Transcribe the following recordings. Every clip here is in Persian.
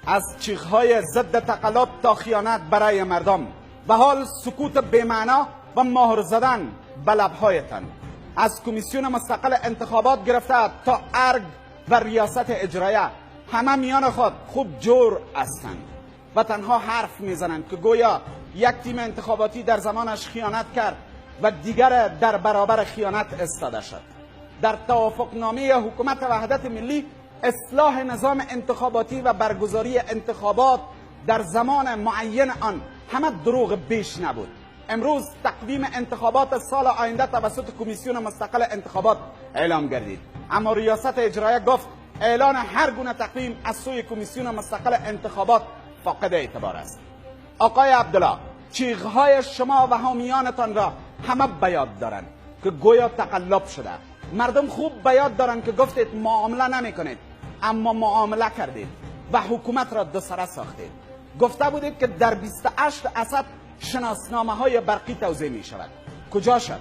از چیخهای ضد تقلب تا خیانت برای مردم و حال سکوت بی‌معنا و مهر زدن به لب‌هایتان. از کمیسیون مستقل انتخابات گرفته تا ارگ و ریاست اجرایه همه میان خود خوب جور هستند و تنها حرف میزنند که گویا یک تیم انتخاباتی در زمانش خیانت کرد و دیگر در برابر خیانت ایستاده شد. در توافقنامه حکومت وحدت ملی اصلاح نظام انتخاباتی و برگزاری انتخابات در زمان معین آن همه دروغ بیش نبود. امروز تقویم انتخابات سال آینده توسط کمیسیون مستقل انتخابات اعلام گردید، اما ریاست اجرایه گفت اعلان هر گونه تقویم از سوی کمیسیون مستقل انتخابات فاقد اعتبار است. آقای عبدالله، چیغهای شما و حامیانتان را همه به یاد دارند که گویا تقلب شده. مردم خوب به یاد دارند که گفتید معامله نمی کنید، اما معامله کردید و حکومت را دو سره ساختید. گفته بودید که در 28 اسد شناسنامه های برقی توزیع می شود. کجا شد؟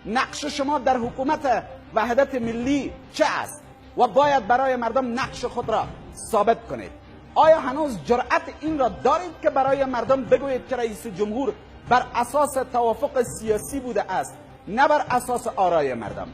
نقش شما در حکومت وحدت ملی چه است و باید برای مردم نقش خود را ثابت کنید. آیا هنوز جرأت این را دارید که برای مردم بگویید که رئیس جمهور بر اساس توافق سیاسی بوده است، نه بر اساس آرای مردم؟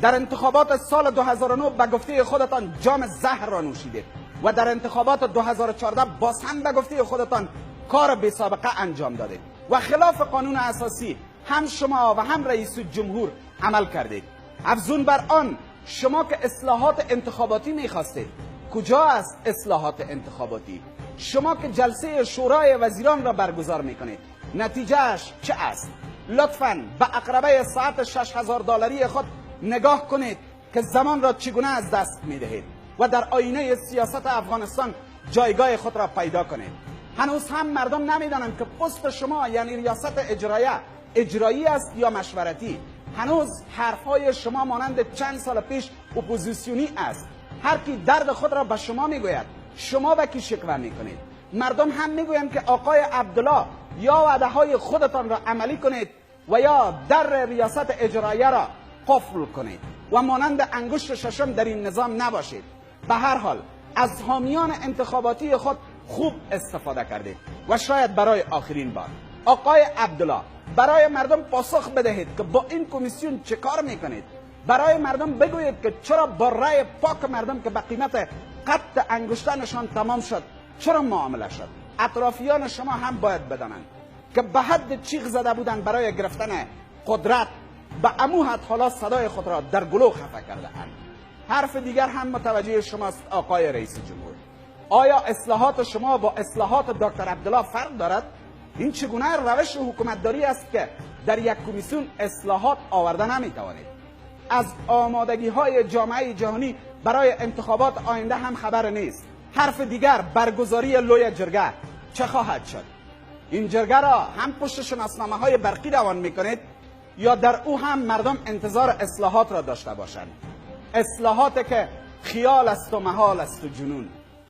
در انتخابات سال 2009 به گفته خودتان جام زهر را نوشیدید و در انتخابات 2014 باز هم به گفته خودتان کار بی سابقه انجام دادید و خلاف قانون اساسی هم شما و هم رئیس جمهور عمل کردید. افزون بر آن، شما که اصلاحات انتخاباتی میخواستید، کجا است اصلاحات انتخاباتی؟ شما که جلسه شورای وزیران را برگزار میکنید، نتیجهش چه است؟ لطفاً به اقربه ساعت $6000 خود نگاه کنید که زمان را چگونه از دست میدهید و در آینه سیاست افغانستان جایگاه خود را پیدا کنید. هنوز هم مردم نمیدانند که پست شما یعنی ریاست اجرایه اجرایی است یا مشورتی. هنوز حرفهای شما مانند چند سال پیش اپوزیسیونی است. هر کی درد خود را به شما میگوید، شما به کی شکوه میکنید؟ مردم هم میگویند که آقای عبدالله یا وعده های خودتان را عملی کنید و یا در ریاست اجرایه را قفل کنید و مانند انگشت ششم در این نظام نباشید. به هر حال از حامیان انتخاباتی خود خوب استفاده کردید و شاید برای آخرین بار. آقای عبدالله، برای مردم پاسخ بدهید که با این کمیسیون چه کار میکنید. برای مردم بگویید که چرا با رأی پاک مردم که به قیمت قطع انگشتانشان تمام شد چرا معامله شد. اطرافیان شما هم باید بدانند که به حد چیغ زده بودند برای گرفتن قدرت، به امو حد حالا صدای خود را در گلو خفه کرده اند. حرف دیگر هم متوجه شماست آقای رئیس جمهور. آیا اصلاحات شما با اصلاحات دکتر عبدالله فرق دارد؟ این چگونه روش حکومتداری است که در یک کمیسیون اصلاحات آورده نمیتوانید؟ از آمادگی های جامعه جهانی برای انتخابات آینده هم خبر نیست. حرف دیگر، برگزاری لوی جرگه چه خواهد شد؟ این جرگه را هم پشت شناسنامه های برقی روان میکنید یا در او هم مردم انتظار اصلاحات را داشته باشند؟ اصلاحات که خیال است و محال است و جنون.